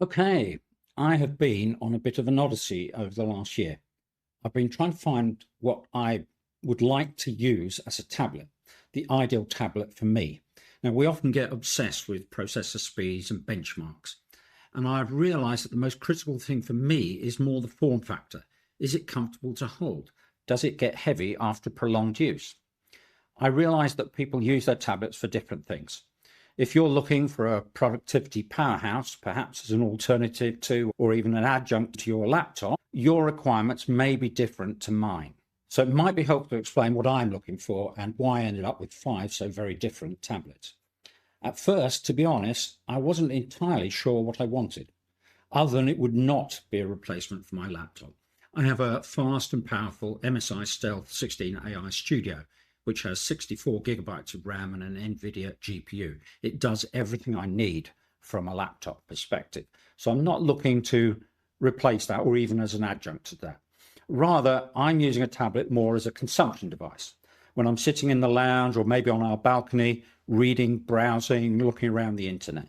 Okay, I have been on a bit of an odyssey over the last year. I've been trying to find what I would like to use as a tablet, the ideal tablet for me. Now, we often get obsessed with processor speeds and benchmarks, and I've realized that the most critical thing for me is more the form factor. Is it comfortable to hold? Does it get heavy after prolonged use? I realize that people use their tablets for different things. If you're looking for a productivity powerhouse, perhaps as an alternative to or even an adjunct to your laptop, your requirements may be different to mine. So it might be helpful to explain what I'm looking for and why I ended up with 5 so very different tablets. At first, to be honest, I wasn't entirely sure what I wanted, other than it would not be a replacement for my laptop. I have a fast and powerful MSI Stealth 16 AI Studio, which has 64 gigabytes of RAM and an NVIDIA GPU. It does everything I need from a laptop perspective. So I'm not looking to replace that or even as an adjunct to that. Rather, I'm using a tablet more as a consumption device. When I'm sitting in the lounge or maybe on our balcony, reading, browsing, looking around the internet.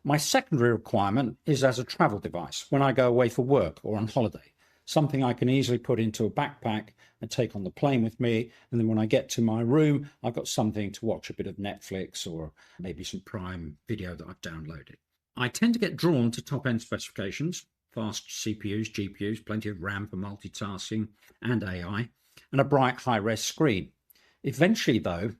My secondary requirement is as a travel device when I go away for work or on holiday, something I can easily put into a backpack and take on the plane with me. And then when I get to my room, I've got something to watch a bit of Netflix or maybe some Prime Video that I've downloaded. I tend to get drawn to top-end specifications, fast CPUs, GPUs, plenty of RAM for multitasking and AI, and a bright high-res screen. Eventually, though,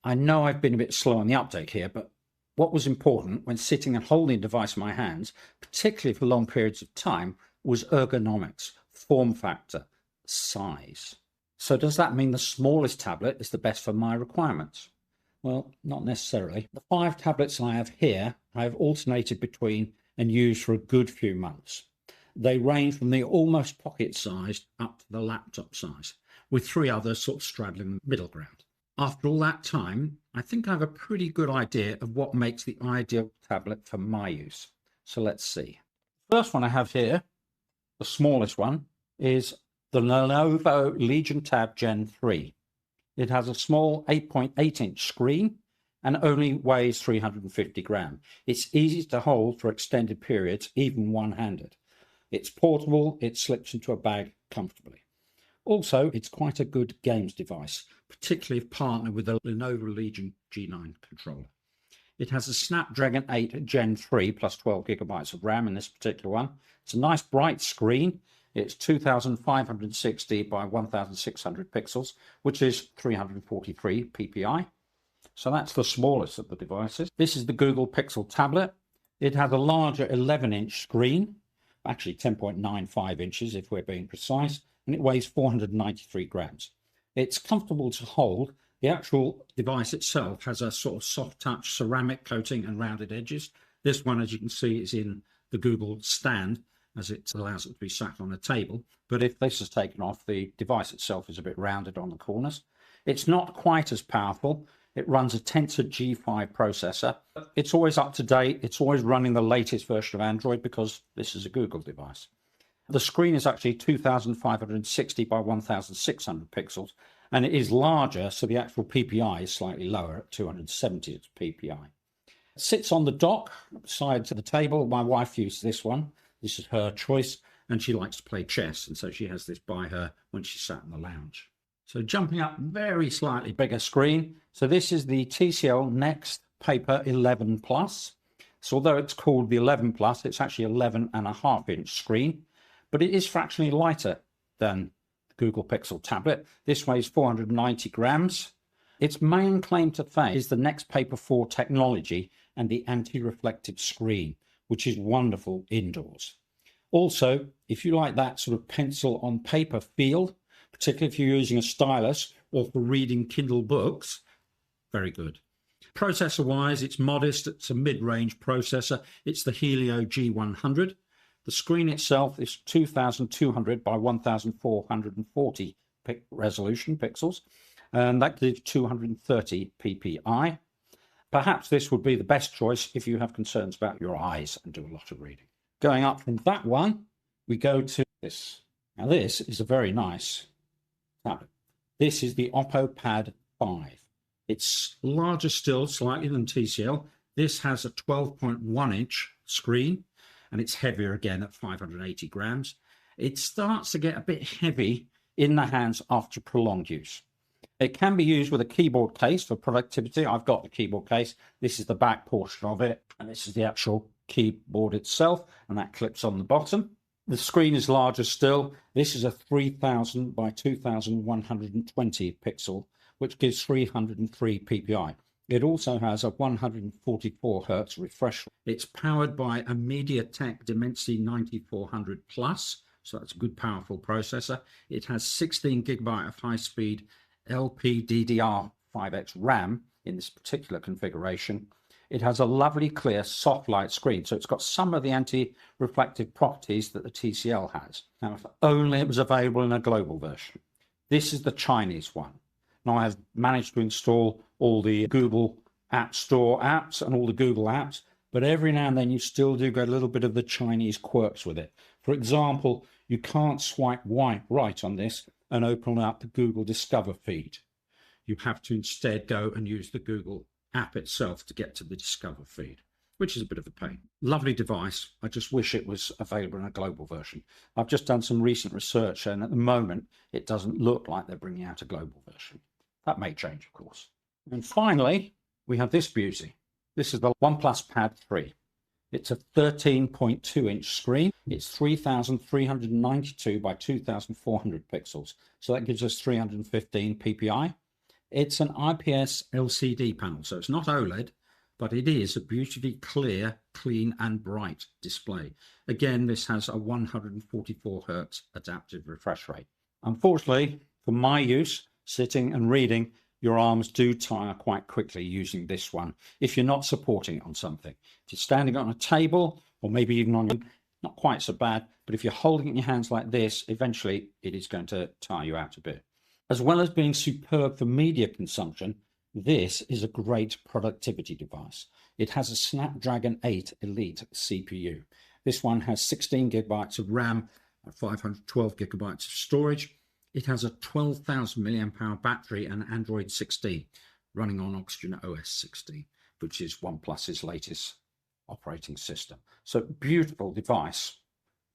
I know I've been a bit slow on the uptake here, but what was important when sitting and holding a device in my hands, particularly for long periods of time, was ergonomics, form factor, size. So does that mean the smallest tablet is the best for my requirements? Well, not necessarily. The 5 tablets I have here, I have alternated between and used for a good few months. They range from the almost pocket sized up to the laptop size, with 3 others sort of straddling the middle ground. After all that time, I think I have a pretty good idea of what makes the ideal tablet for my use. So let's see. The first one I have here, the smallest one, is the Lenovo Legion Tab Gen 3. It has a small 8.8-inch screen and only weighs 350 grams. It's easy to hold for extended periods, even one-handed. It's portable, it slips into a bag comfortably. Also, it's quite a good games device, particularly if partnered with the Lenovo Legion G9 controller. It has a Snapdragon 8 Gen 3 plus 12 gigabytes of RAM in this particular one. It's a nice bright screen. It's 2560 by 1600 pixels, which is 343 ppi. So that's the smallest of the devices. This is the Google Pixel tablet. It has a larger 11-inch screen, actually 10.95 inches if we're being precise, and it weighs 493 grams. It's comfortable to hold. The actual device itself has a sort of soft touch ceramic coating and rounded edges. This one, as you can see, is in the Google stand, as it allows it to be sat on a table. But if this is taken off, the device itself is a bit rounded on the corners. It's not quite as powerful. It runs a Tensor G5 processor. It's always up to date. It's always running the latest version of Android because this is a Google device. The screen is actually 2560 by 1600 pixels, and it is larger, so the actual PPI is slightly lower at 270 PPI. It sits on the dock beside the table. My wife uses this one. This is her choice, and she likes to play chess, and so she has this by her when she's sat in the lounge. So jumping up, very slightly bigger screen. So this is the TCL Next Paper 11 Plus. So although it's called the 11 Plus, it's actually 11.5-inch screen, but it is fractionally lighter than the Google Pixel tablet. This weighs 490 grams. Its main claim to fame is the Next Paper 4 technology and the anti-reflective screen, which is wonderful indoors. Also, if you like that sort of pencil on paper feel, particularly if you're using a stylus or for reading Kindle books, very good. Processor-wise, it's modest. It's a mid-range processor. It's the Helio G100. The screen itself is 2200 by 1440 resolution pixels, and that gives 230 ppi. Perhaps this would be the best choice if you have concerns about your eyes and do a lot of reading. Going up from that one, we go to this. Now this is a very nice tablet. This is the Oppo Pad 5. It's larger still slightly than TCL. This has a 12.1-inch screen, and it's heavier again at 580 grams. It starts to get a bit heavy in the hands after prolonged use. It can be used with a keyboard case for productivity. I've got the keyboard case. This is the back portion of it, and this is the actual keyboard itself, and that clips on the bottom. The screen is larger still. This is a 3000 by 2120 pixel, which gives 303 ppi. It also has a 144 hertz refresh. It's powered by a MediaTek Dimensity 9400 Plus, so that's a good, powerful processor. It has 16 gigabyte of high-speed LPDDR5X RAM in this particular configuration. It has a lovely, clear, soft light screen, so it's got some of the anti-reflective properties that the TCL has. Now, if only it was available in a global version. This is the Chinese one. Now, I've managed to install all the Google App Store apps and all the Google apps, but every now and then you still do get a little bit of the Chinese quirks with it. For example, you can't swipe right on this and open up the Google Discover feed. You have to instead go and use the Google app itself to get to the Discover feed, which is a bit of a pain. Lovely device. I just wish it was available in a global version. I've just done some recent research, and at the moment, it doesn't look like they're bringing out a global version. That may change, of course. And finally, we have this beauty. This is the OnePlus Pad 3. It's a 13.2-inch screen. It's 3392 by 2400 pixels. So that gives us 315 ppi. It's an IPS LCD panel, so it's not OLED, but it is a beautifully clear, clean and bright display. Again, this has a 144 hertz adaptive refresh rate. Unfortunately, for my use, sitting and reading, your arms do tire quite quickly using this one if you're not supporting it on something. If you're standing on a table, or maybe even on your, not quite so bad, but if you're holding it in your hands like this, eventually it is going to tire you out a bit. As well as being superb for media consumption, this is a great productivity device. It has a Snapdragon 8 Elite CPU. This one has 16 gigabytes of RAM and 512 gigabytes of storage. It has a 12,000 milliamp hour battery and Android 16 running on Oxygen OS 16, which is OnePlus's latest operating system. So beautiful device,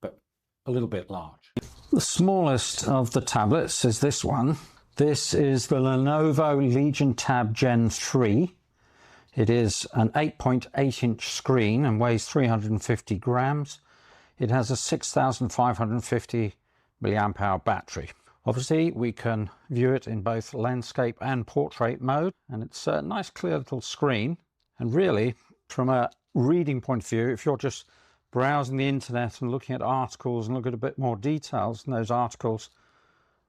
but a little bit large. The smallest of the tablets is this one. This is the Lenovo Legion Tab Gen 3. It is an 8.8-inch screen and weighs 350 grams. It has a 6,550 milliamp hour battery. Obviously, we can view it in both landscape and portrait mode, and it's a nice clear little screen. And really, from a reading point of view, if you're just browsing the internet and looking at articles and look at a bit more details in those articles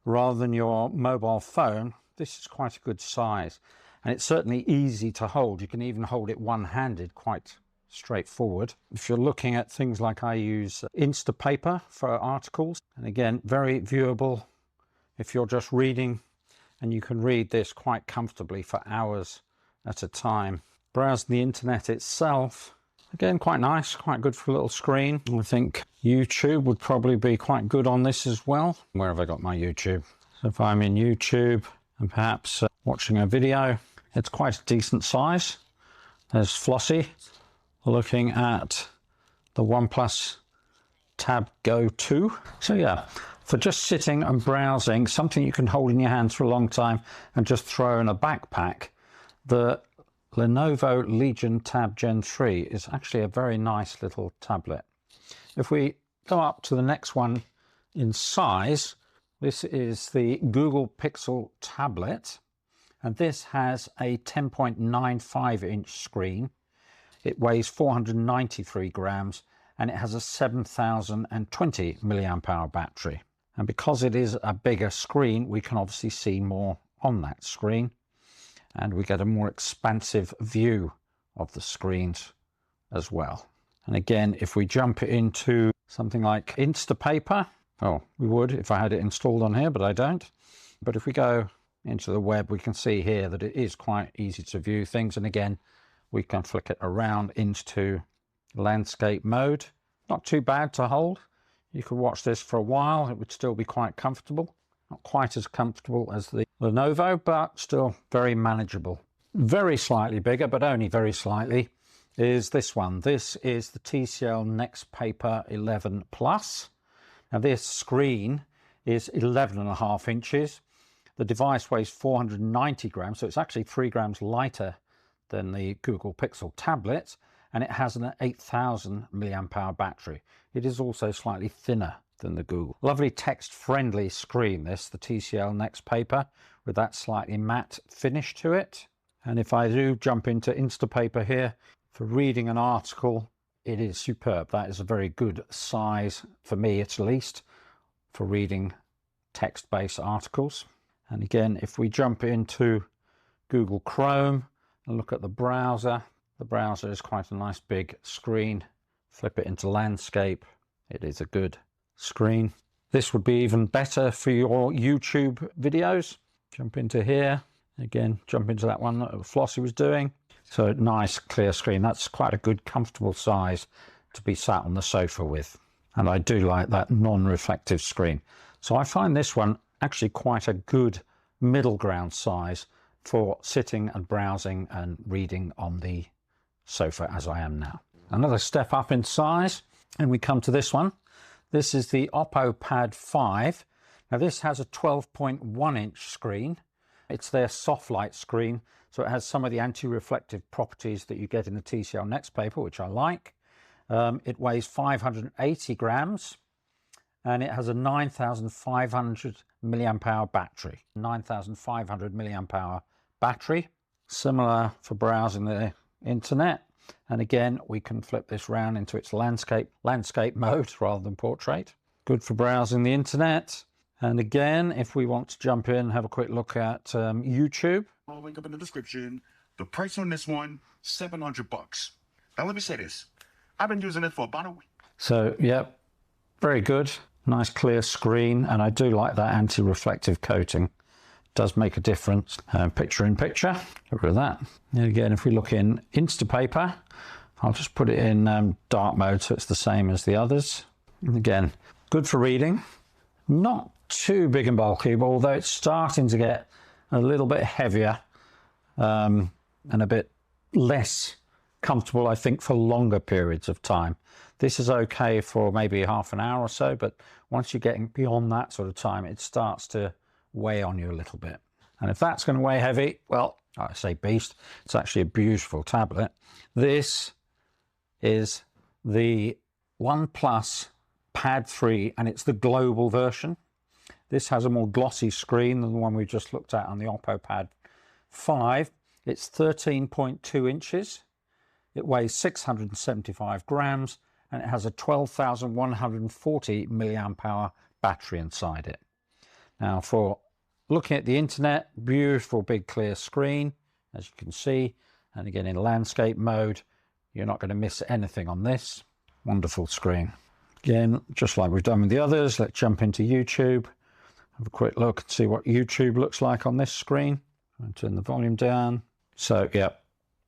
rather than your mobile phone, this is quite a good size. And it's certainly easy to hold. You can even hold it one-handed, quite straightforward. If you're looking at things like I use Instapaper for articles, and again, very viewable if you're just reading, and you can read this quite comfortably for hours at a time. Browsing the internet itself, again, quite nice, quite good for a little screen. I think YouTube would probably be quite good on this as well. Where have I got my YouTube? So if I'm in YouTube and perhaps watching a video, it's quite a decent size. There's Flossie looking at the OnePlus Tab Go 2. So yeah, for just sitting and browsing, something you can hold in your hands for a long time and just throw in a backpack, the Lenovo Legion Tab Gen 3 is actually a very nice little tablet. If we go up to the next one in size, this is the Google Pixel tablet, and this has a 10.95-inch screen. It weighs 493 grams and it has a 7,020 milliamp hour battery. And because it is a bigger screen, we can obviously see more on that screen, and we get a more expansive view of the screens as well. And again, if we jump into something like Instapaper, oh, we would if I had it installed on here, but I don't. But if we go into the web, we can see here that it is quite easy to view things. And again, we can flick it around into landscape mode. Not too bad to hold. You could watch this for a while. It would still be quite comfortable. Not quite as comfortable as the Lenovo, but still very manageable. Very slightly bigger, but only very slightly. is this one. This is the TCL Nextpaper 11 Plus. Now this screen is 11.5 inches. The device weighs 490 grams, so it's actually 3 grams lighter than the Google Pixel tablet, and it has an 8,000 milliamp hour battery. It is also slightly thinner than the Google. Lovely text-friendly screen, this, the TCL Nextpaper, with that slightly matte finish to it. And if I do jump into Instapaper here, for reading an article, it is superb. That is a very good size, for me at least, for reading text-based articles. And again, if we jump into Google Chrome and look at the browser is quite a nice big screen. Flip it into landscape. It is a good screen. This would be even better for your YouTube videos. Jump into here. Again, jump into that one that Flossie was doing. So nice clear screen. That's quite a good comfortable size to be sat on the sofa with. And I do like that non-reflective screen. So I find this one actually quite a good middle ground size for sitting and browsing and reading on the sofa as I am now. Another step up in size, and we come to this one. This is the Oppo Pad 5. Now this has a 12.1 inch screen. It's their soft light screen, so it has some of the anti-reflective properties that you get in the TCL Nextpaper, which I like. It weighs 580 grams. And it has a 9,500 milliamp hour battery. 9,500 milliamp hour battery, similar for browsing the internet. And again, we can flip this round into its landscape mode rather than portrait. Good for browsing the internet. And again, if we want to jump in and have a quick look at YouTube. I'll link up in the description. The price on this one, $700. Now let me say this. I've been using it for about a week. So, yep, very good. Nice clear screen, and I do like that anti-reflective coating. It does make a difference. Picture in picture, get rid of that. And again, if we look in Instapaper, I'll just put it in dark mode so it's the same as the others. And again, good for reading. Not too big and bulky, but although it's starting to get a little bit heavier and a bit less comfortable, I think, for longer periods of time. This is okay for maybe half an hour or so, but once you're getting beyond that sort of time, it starts to weigh on you a little bit. And if that's going to weigh heavy, well, I say beast, it's actually a beautiful tablet. This is the OnePlus Pad 3, and it's the global version. This has a more glossy screen than the one we just looked at on the Oppo Pad 5. It's 13.2 inches. It weighs 675 grams, and it has a 12,140 milliamp hour battery inside it. Now, for looking at the internet, beautiful big clear screen, as you can see, and again in landscape mode, you're not going to miss anything on this. Wonderful screen. Again, just like we've done with the others, let's jump into YouTube, have a quick look and see what YouTube looks like on this screen. I'll turn the volume down. So, yeah,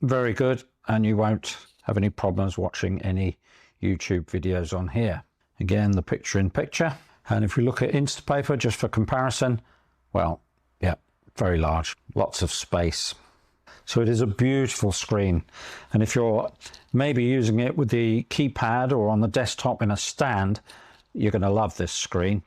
very good, and you won't have any problems watching any YouTube videos on here. Again, the picture in picture. And if we look at Instapaper, just for comparison, well, yeah, very large, lots of space. So it is a beautiful screen. And if you're maybe using it with the keypad or on the desktop in a stand, you're going to love this screen.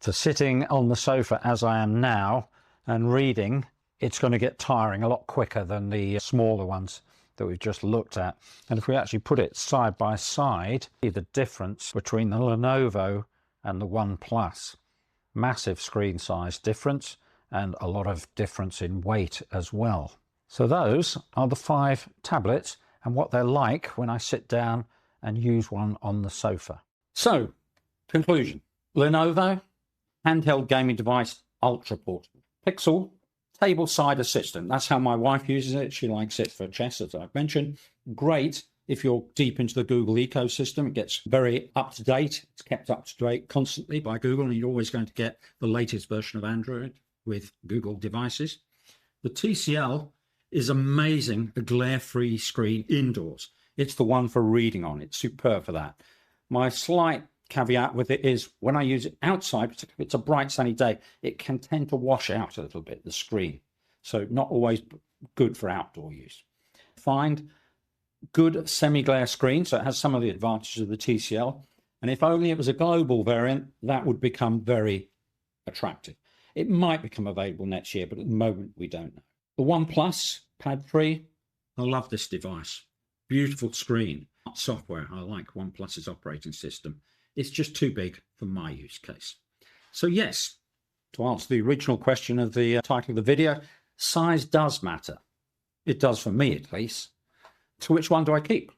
For sitting on the sofa as I am now and reading, it's going to get tiring a lot quicker than the smaller ones that we've just looked at. And if we actually put it side by side, see the difference between the Lenovo and the OnePlus. Massive screen size difference and a lot of difference in weight as well. So those are the 5 tablets and what they're like when I sit down and use one on the sofa. So, conclusion. Lenovo, handheld gaming device, ultra portable. Pixel, table side assistant. That's how my wife uses it. She likes it for chess, as I've mentioned. Great if you're deep into the Google ecosystem. It gets very up to date. It's kept up to date constantly by Google, and you're always going to get the latest version of Android with Google devices. The TCL is amazing, a glare-free screen indoors. It's the one for reading on. It's superb for that. My slight caveat with it is when I use it outside, particularly if it's a bright sunny day, it can tend to wash out a little bit, the screen. So not always good for outdoor use. Find good semi-glare screen, so it has some of the advantages of the TCL. And if only it was a global variant, that would become very attractive. It might become available next year, but at the moment we don't know. The OnePlus Pad 3, I love this device. Beautiful screen, software. I like OnePlus's operating system. It's just too big for my use case. So yes, to answer the original question of the title of the video, size does matter. It does for me at least. So which one do I keep?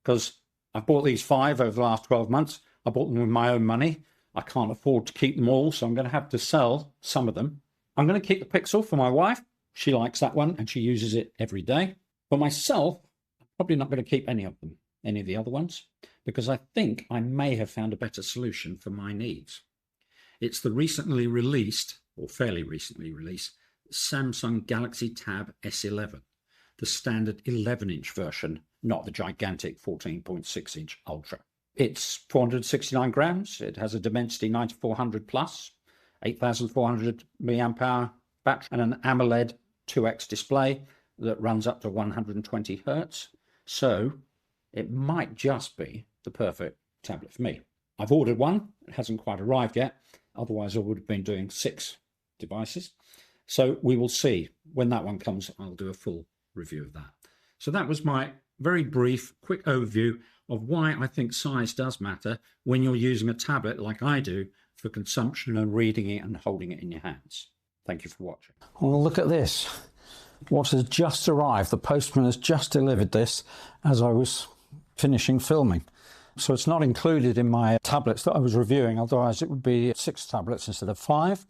Because I bought these 5 over the last 12 months. I bought them with my own money. I can't afford to keep them all, so I'm going to have to sell some of them. I'm going to keep the Pixel for my wife. She likes that one and she uses it every day. For myself, I'm probably not going to keep any of them, any of the other ones, because I think I may have found a better solution for my needs. It's the recently released, or fairly recently released, Samsung Galaxy Tab S11, the standard 11-inch version, not the gigantic 14.6-inch Ultra. It's 469 grams. It has a Dimensity 9400 Plus, 8400 milliamp hour battery, and an AMOLED 2X display that runs up to 120 hertz. So it might just be the perfect tablet for me. I've ordered one. It hasn't quite arrived yet. Otherwise, I would have been doing 6 devices. So we will see. When that one comes, I'll do a full review of that. So that was my very brief, quick overview of why I think size does matter when you're using a tablet like I do for consumption and reading it and holding it in your hands. Thank you for watching. Well, look at this. What has just arrived. The postman has just delivered this as I was finishing filming. So it's not included in my tablets that I was reviewing, otherwise it would be 6 tablets instead of 5.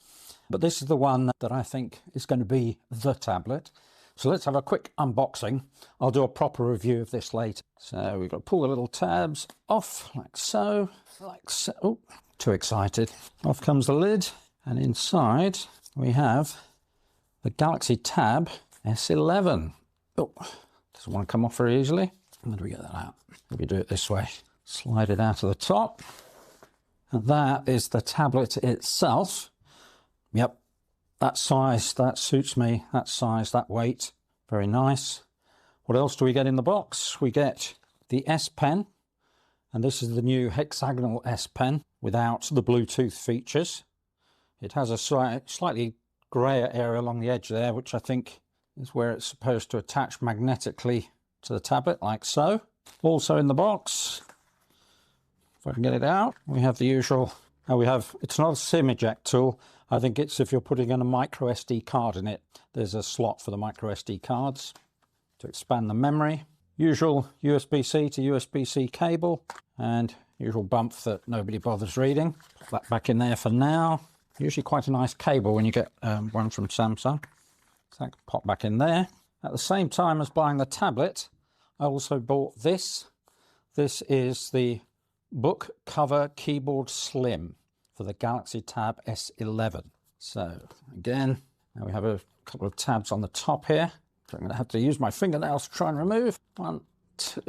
But this is the one that I think is going to be the tablet. So let's have a quick unboxing. I'll do a proper review of this later. So we've got to pull the little tabs off like so, like so. Oh, too excited. Off comes the lid, and inside we have the Galaxy Tab S11. Oh, doesn't want to come off very easily. How do we get that out? Maybe do it this way. Slide it out of the top. And that is the tablet itself. Yep. That size, that suits me, that size, that weight, very nice. What else do we get in the box? We get the S Pen, and this is the new hexagonal S Pen without the Bluetooth features. It has a slightly grayer area along the edge there, which I think is where it's supposed to attach magnetically to the tablet, like so. Also in the box, if I can get it out, we have the usual, it's not a SIM eject tool. I think it's if you're putting in a micro SD card in it, there's a slot for the micro SD cards to expand the memory. Usual USB-C to USB-C cable, and usual bump that nobody bothers reading. Put that back in there for now. Usually quite a nice cable when you get one from Samsung. So that can pop back in there. At the same time as buying the tablet, I also bought this. This is the Book Cover Keyboard Slim for the Galaxy Tab S11. So again, now we have a couple of tabs on the top here. So I'm going to have to use my fingernails to try and remove. 1, 2,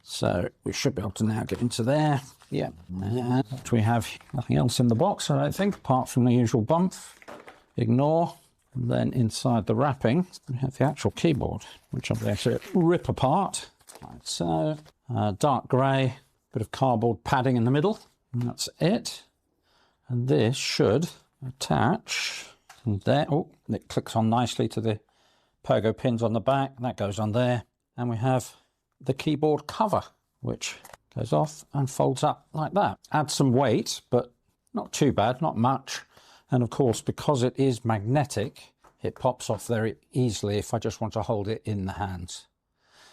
so we should be able to now get into there. Yeah, and we have nothing else in the box, I don't think, apart from the usual bump. Ignore. And then inside the wrapping, we have the actual keyboard, which I'm going to rip apart. Like so, dark grey, bit of cardboard padding in the middle, and that's it. And this should attach there. Oh, it clicks on nicely to the pogo pins on the back. That goes on there. And we have the keyboard cover, which goes off and folds up like that. Adds some weight, but not too bad, not much. And of course, because it is magnetic, it pops off very easily if I just want to hold it in the hands.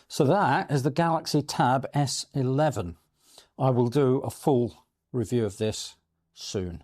So that is the Galaxy Tab S11. I will do a full review of this soon.